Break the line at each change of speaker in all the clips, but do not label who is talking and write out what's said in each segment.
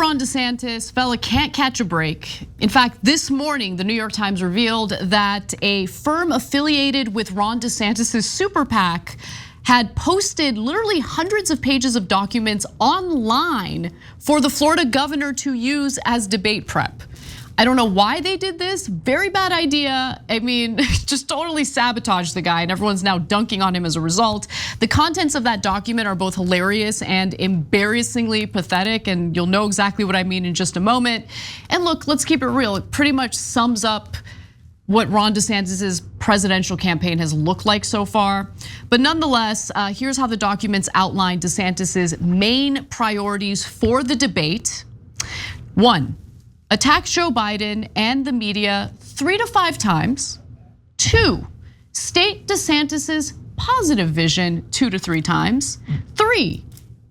Ron DeSantis, fella can't catch a break. In fact, this morning, the New York Times revealed that a firm affiliated with Ron DeSantis' super PAC had posted literally hundreds of pages of documents online for the Florida governor to use as debate prep. I don't know why they did this, very bad idea. I mean, just totally sabotaged the guy and everyone's now dunking on him as a result. The contents of that document are both hilarious and embarrassingly pathetic, and you'll know exactly what I mean in just a moment. And look, let's keep it real. It pretty much sums up what Ron DeSantis' presidential campaign has looked like so far. But nonetheless, here's how the documents outline DeSantis' main priorities for the debate. 1, attack Joe Biden and the media 3 to 5 times. 2, state DeSantis' positive vision 2 to 3 times. 3,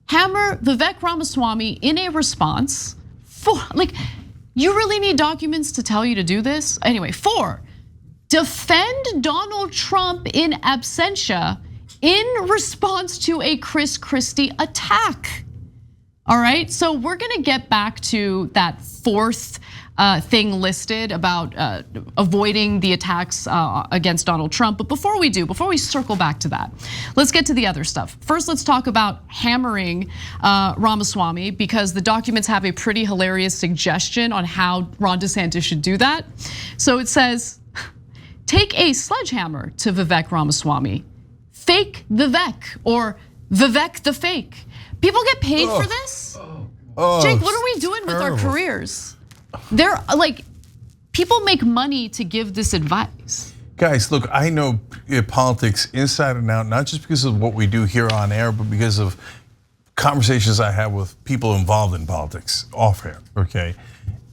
hammer Vivek Ramaswamy in a response. 4, like, you really need documents to tell you to do this? Anyway, 4, defend Donald Trump in absentia in response to a Chris Christie attack. All right, so we're gonna get back to that 4th thing listed about avoiding the attacks against Donald Trump. But before we circle back to that, let's get to the other stuff. First, let's talk about hammering Ramaswamy, because the documents have a pretty hilarious suggestion on how Ron DeSantis should do that. So it says, take a sledgehammer to Vivek Ramaswamy, fake Vivek, or Vivek the fake. People get paid for this? Cenk, what are we doing with our careers? They're like, people make money to give this advice.
Guys, look, I know politics inside and out, not just because of what we do here on air, but because of conversations I have with people involved in politics off air, okay?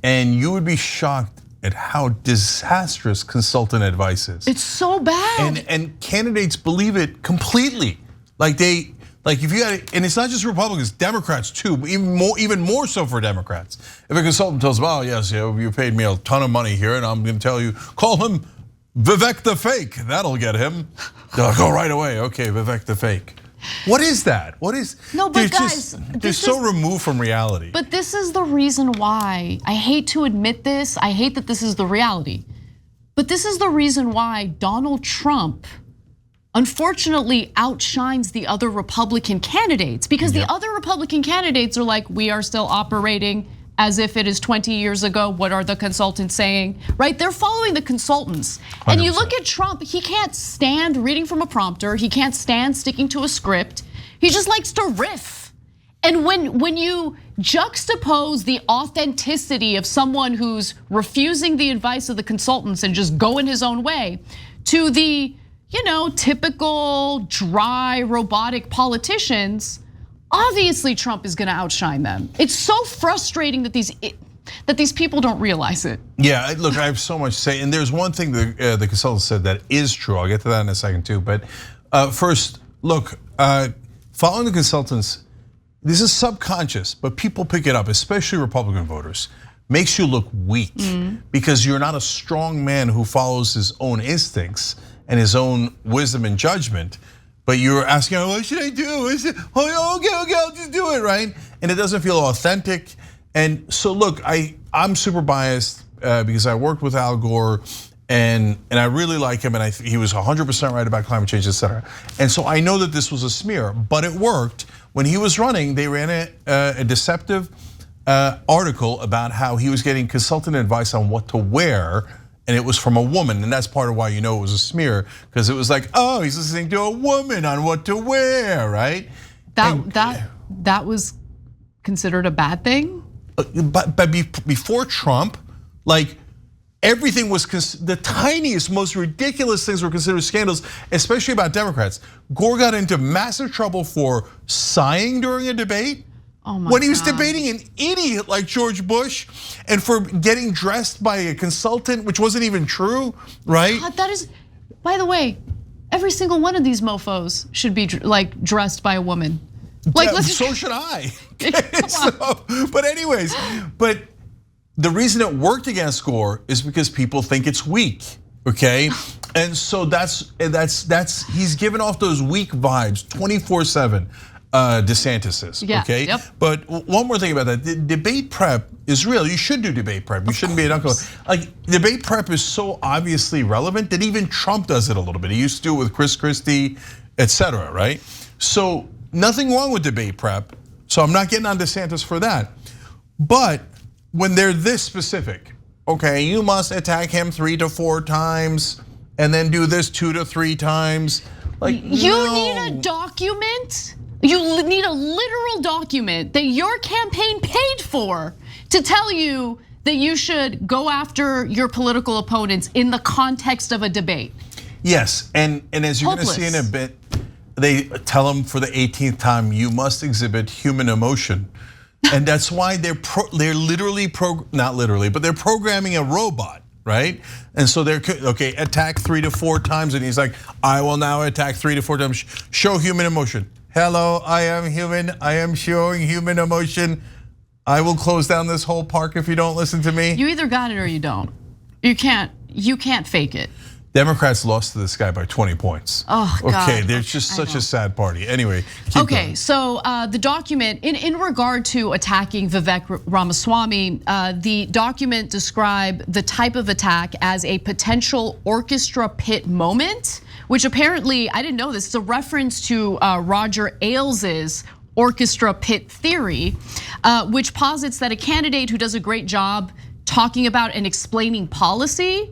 And you would be shocked at how disastrous consultant advice is.
It's so bad.
And candidates believe it completely. Like if you got, and it's not just Republicans, Democrats too, but even more so for Democrats. If a consultant tells them, oh yes, you paid me a ton of money here, and I'm going to tell you, call him Vivek the fake. That'll get him. They'll go right away. Okay, Vivek the fake. What is that? What is?
No, but guys,
they're so removed from reality.
But this is the reason why I hate to admit this. I hate that this is the reality, but this is the reason why Donald Trump, unfortunately, outshines the other Republican candidates, because the other Republican candidates are like, we are still operating as if it is 20 years ago. What are the consultants saying, right? They're following the consultants. 100%. And you look at Trump, he can't stand reading from a prompter. He can't stand sticking to a script. He just likes to riff. And when you juxtapose the authenticity of someone who's refusing the advice of the consultants and just going his own way to the typical dry, robotic politicians, obviously Trump is gonna outshine them. It's so frustrating that these people don't realize it.
Yeah, look, I have so much to say, and there's one thing the consultant said that is true. I'll get to that in a second too. But first, look, following the consultants, this is subconscious, but people pick it up, especially Republican voters. Makes you look weak because you're not a strong man who follows his own instincts and his own wisdom and judgment, but you're asking, what should I do? Okay, I'll just do it, right? And it doesn't feel authentic. And so look, I'm super biased because I worked with Al Gore and I really like him, and he was 100% right about climate change, et cetera. And so I know that this was a smear, but it worked. When he was running, they ran a deceptive article about how he was getting consultant advice on what to wear, and it was from a woman, and that's part of why you know it was a smear, because it was like, oh, he's listening to a woman on what to wear, right?
That was considered a bad thing?
But before Trump, like everything was, the tiniest, most ridiculous things were considered scandals, especially about Democrats. Gore got into massive trouble for sighing during a debate. When he was debating an idiot like George Bush, and for getting dressed by a consultant, which wasn't even true, right?
God, that is, by the way, every single one of these mofos should be like dressed by a woman. Like,
so should I. But anyways, but the reason it worked against Gore is because people think it's weak, okay? And so that's he's given off those weak vibes 24/7. DeSantis is,
yeah,
okay?
Yep.
But one more thing about that, the debate prep is real. You should do debate prep. You shouldn't be an uncle. Like, debate prep is so obviously relevant that even Trump does it a little bit. He used to do it with Chris Christie, etc., right? So nothing wrong with debate prep. So I'm not getting on DeSantis for that. But when they're this specific, okay, you must attack him 3 to 4 times and then do this 2 to 3 times. Like,
you need a document. You need a literal document that your campaign paid for to tell you that you should go after your political opponents in the context of a debate.
Yes, and as you're going to see in a bit, they tell them for the 18th time, you must exhibit human emotion. And that's why they're literally, not literally, but they're programming a robot, right? And so they're, okay, attack 3 to 4 times. And he's like, I will now attack 3 to 4 times, show human emotion. Hello, I am human, I am showing human emotion. I will close down this whole park if you don't listen to me.
You either got it or you don't. You can't fake it.
Democrats lost to this guy by 20 points.
Oh, God.
Okay, they're just such a sad party. Anyway, keep going.
So the document, in regard to attacking Vivek Ramaswamy, the document described the type of attack as a potential orchestra pit moment, which apparently, I didn't know this, it's a reference to Roger Ailes' orchestra pit theory, which posits that a candidate who does a great job talking about and explaining policy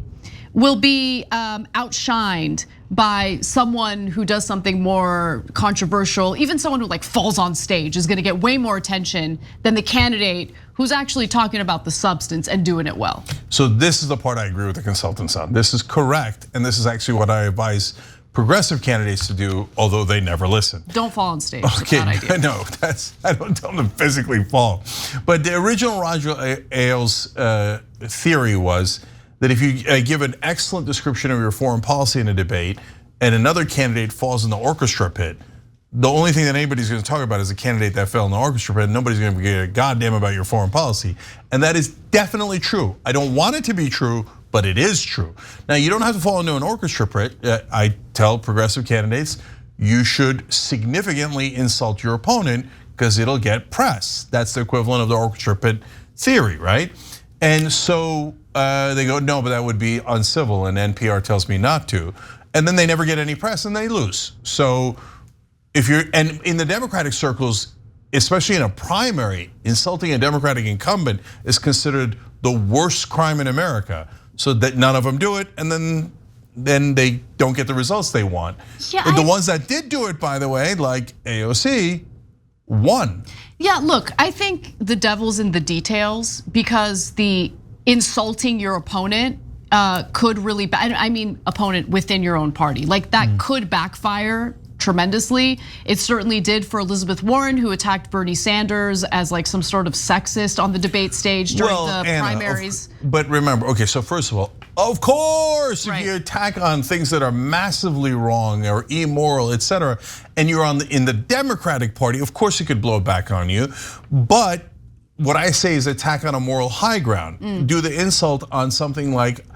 will be outshined by someone who does something more controversial. Even someone who like falls on stage is gonna get way more attention than the candidate who's actually talking about the substance and doing it well.
So this is the part I agree with the consultants on. This is correct, and this is actually what I advise progressive candidates to do, although they never listen.
Don't fall on stage.
Okay,
no,
I don't tell them to physically fall. But the original Roger Ailes theory was that if you give an excellent description of your foreign policy in a debate and another candidate falls in the orchestra pit, the only thing that anybody's gonna talk about is a candidate that fell in the orchestra pit, and nobody's gonna give a goddamn about your foreign policy. And that is definitely true. I don't want it to be true, but it is true. Now, you don't have to fall into an orchestra pit. I tell progressive candidates, you should significantly insult your opponent because it'll get press. That's the equivalent of the orchestra pit theory, right? And so they go, no, but that would be uncivil, and NPR tells me not to. And then they never get any press and they lose. So if you're, and in the Democratic circles, especially in a primary, insulting a Democratic incumbent is considered the worst crime in America. So that none of them do it, and then they don't get the results they want. Yeah, the ones that did do it, by the way, like AOC, won.
Yeah, look, I think the devil's in the details because the insulting your opponent could really, I mean, opponent within your own party, like that could backfire tremendously. It certainly did for Elizabeth Warren, who attacked Bernie Sanders as like some sort of sexist on the debate stage during the primaries.
But remember, okay, so first of all, of course, if you attack on things that are massively wrong or immoral, etc., and you're in the Democratic Party, of course it could blow back on you. But what I say is attack on a moral high ground. Do the insult on something like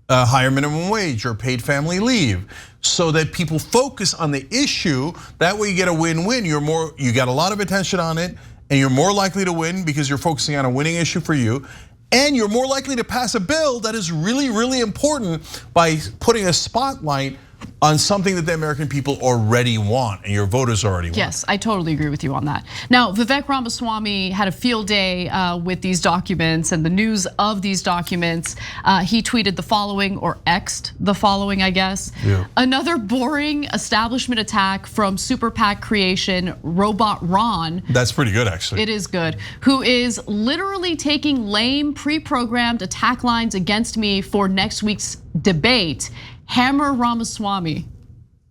higher minimum wage or paid family leave, so that people focus on the issue. That way you get a win-win. You got a lot of attention on it, and you're more likely to win because you're focusing on a winning issue for you. And you're more likely to pass a bill that is really, really important by putting a spotlight on something that the American people already want and your voters already want.
Yes, I totally agree with you on that. Now, Vivek Ramaswamy had a field day with these documents and the news of these documents. He tweeted the following, or X'd the following, I guess. Yeah. Another boring establishment attack from Super PAC creation, Robot Ron.
That's pretty good, actually.
It is good. Who is literally taking lame, pre-programmed attack lines against me for next week's debate. Hammer Ramaswamy.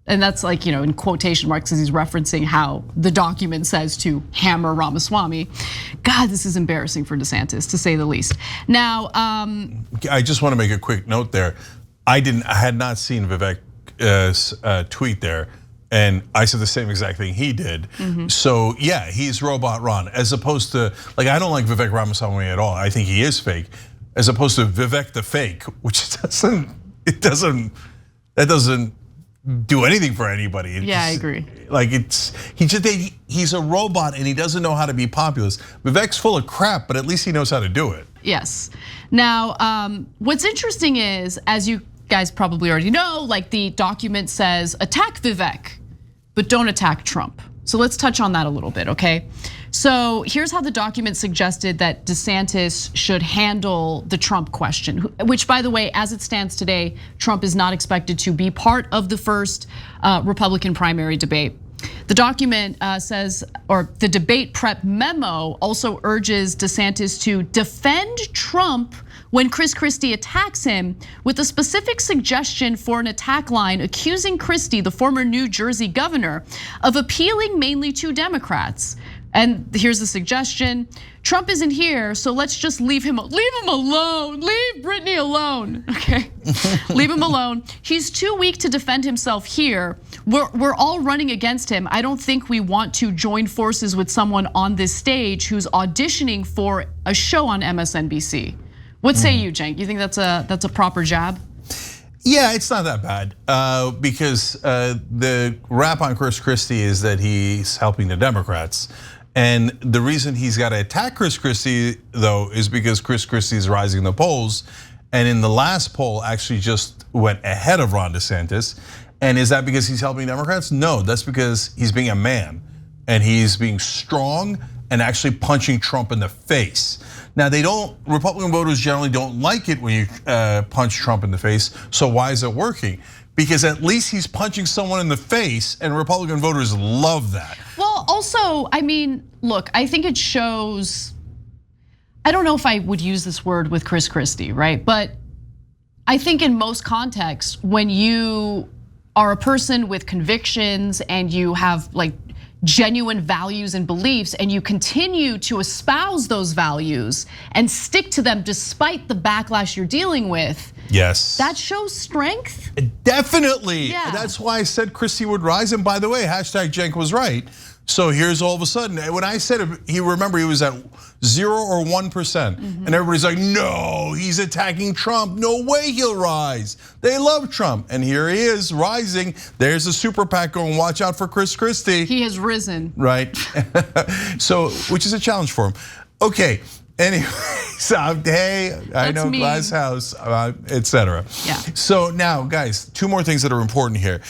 And that's like, in quotation marks, as he's referencing how the document says to hammer Ramaswamy. God, this is embarrassing for DeSantis, to say the least. Now,
I just want to make a quick note there. I had not seen Vivek's tweet there, and I said the same exact thing he did. So yeah, he's Robot Ron, as opposed to, like, I don't like Vivek Ramaswamy at all. I think he is fake, as opposed to Vivek the fake, which that doesn't do anything for anybody.
Yeah, I agree.
Like he's a robot and he doesn't know how to be populist. Vivek's full of crap, but at least he knows how to do it.
Yes. Now, what's interesting is, as you guys probably already know, like the document says, attack Vivek, but don't attack Trump. So let's touch on that a little bit, okay? So here's how the document suggested that DeSantis should handle the Trump question, which, by the way, as it stands today, Trump is not expected to be part of the first Republican primary debate. The document says, or the debate prep memo also urges DeSantis to defend Trump when Chris Christie attacks him, with a specific suggestion for an attack line accusing Christie, the former New Jersey governor, of appealing mainly to Democrats. And here's the suggestion: Trump isn't here, so let's just leave him alone. Leave Brittany alone, okay? Leave him alone. He's too weak to defend himself here. We're all running against him. I don't think we want to join forces with someone on this stage who's auditioning for a show on MSNBC. What say you, Cenk? You think that's a proper jab?
Yeah, it's not that bad because the rap on Chris Christie is that he's helping the Democrats. And the reason he's got to attack Chris Christie, though, is because Chris Christie is rising in the polls. And in the last poll, actually just went ahead of Ron DeSantis. And is that because he's helping Democrats? No, that's because he's being a man. And he's being strong and actually punching Trump in the face. Now, Republican voters generally don't like it when you punch Trump in the face. So why is it working? Because at least he's punching someone in the face, and Republican voters love that.
Well, also, I mean, look, I think it shows, I don't know if I would use this word with Chris Christie, right? But I think in most contexts, when you are a person with convictions and you have like genuine values and beliefs, and you continue to espouse those values and stick to them despite the backlash you're dealing with.
Yes.
That shows strength.
Definitely.
Yeah.
That's why I said Christie would rise. And by the way, hashtag Cenk was right. So here's all of a sudden, when I said it, he was at 0 or 1%. And everybody's like, no, he's attacking Trump. No way he'll rise. They love Trump. And here he is rising. There's a super PAC going, watch out for Chris Christie.
He has risen.
Right. So, which is a challenge for him. Okay. Anyway, so hey, I know Glass House, etc.
Yeah.
So now, guys, two more things that are important here.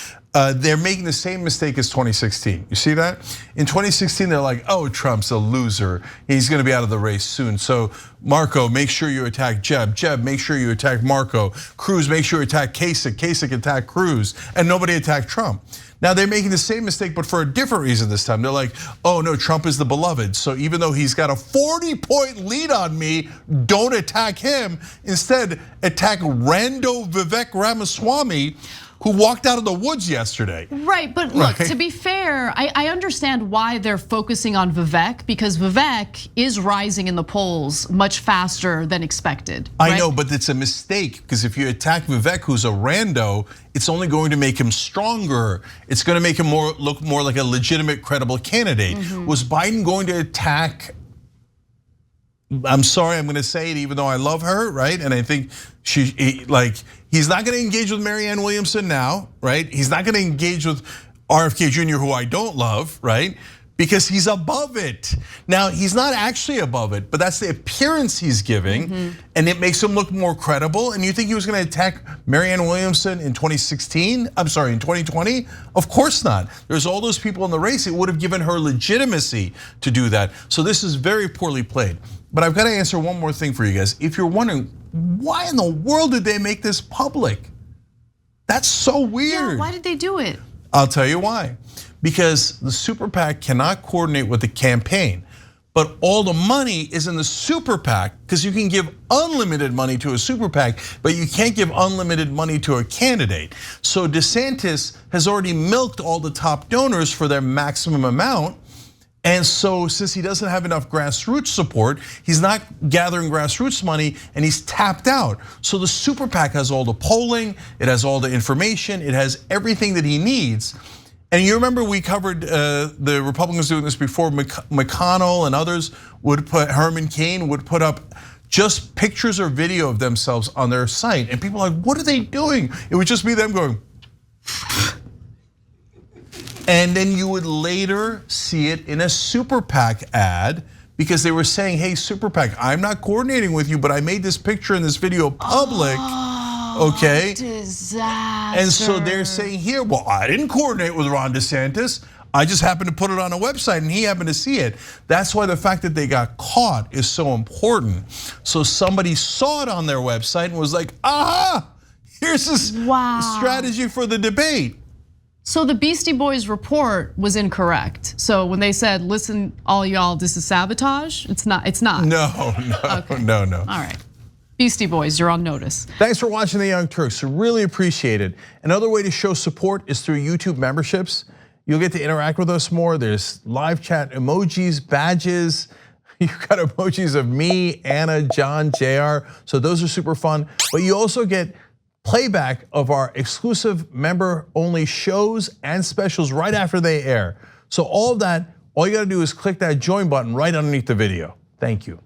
They're making the same mistake as 2016. You see that? In 2016, they're like, oh, Trump's a loser. He's gonna be out of the race soon. So Marco, make sure you attack Jeb. Jeb, make sure you attack Marco. Cruz, make sure you attack Kasich. Kasich attack Cruz. And nobody attacked Trump. Now they're making the same mistake, but for a different reason this time. They're like, oh no, Trump is the beloved. So even though he's got a 40-point lead on me, don't attack him. Instead, attack rando Vivek Ramaswamy, who walked out of the woods yesterday.
Right, but look, to be fair, I understand why they're focusing on Vivek, because Vivek is rising in the polls much faster than expected. Right?
I know, but it's a mistake, because if you attack Vivek, who's a rando, it's only going to make him stronger. It's going to make him look more like a legitimate, credible candidate. Was Biden going to attack, I'm sorry, I'm gonna say it even though I love her, right? And I think he's not gonna engage with Marianne Williamson now, right? He's not gonna engage with RFK Jr., who I don't love, right? Because he's above it. Now, he's not actually above it, but that's the appearance he's giving, and it makes him look more credible. And you think he was gonna attack Marianne Williamson in 2016? I'm sorry, in 2020? Of course not. There's all those people in the race. It would have given her legitimacy to do that. So this is very poorly played. But I've got to answer one more thing for you guys. If you're wondering, why in the world did they make this public? That's so weird.
Yeah, why did they do it?
I'll tell you why. Because the super PAC cannot coordinate with the campaign, but all the money is in the super PAC, because you can give unlimited money to a super PAC, but you can't give unlimited money to a candidate. So DeSantis has already milked all the top donors for their maximum amount. And so since he doesn't have enough grassroots support, he's not gathering grassroots money and he's tapped out. So the super PAC has all the polling, it has all the information, it has everything that he needs. And you remember we covered the Republicans doing this before. McConnell and others would put, Herman Cain would put up just pictures or video of themselves on their site. And people are like, what are they doing? It would just be them going, And then you would later see it in a super PAC ad because they were saying, hey, super PAC, I'm not coordinating with you, but I made this picture and this video public. Okay.
Disaster.
And so they're saying here, well, I didn't coordinate with Ron DeSantis. I just happened to put it on a website and he happened to see it. That's why the fact that they got caught is so important. So somebody saw it on their website and was like, aha, here's this strategy for the debate.
So the Beastie Boys report was incorrect. So when they said, listen, all y'all, this is sabotage, it's not.
No,
Okay.
no.
All right. Beastie Boys, you're on notice.
Thanks for watching the Young Turks, really appreciate it. Another way to show support is through YouTube memberships. You'll get to interact with us more. There's live chat emojis, badges. You've got emojis of me, Anna, John, JR. So those are super fun. But you also get playback of our exclusive member-only shows and specials right after they air. So all of that, all you gotta do is click that join button right underneath the video. Thank you.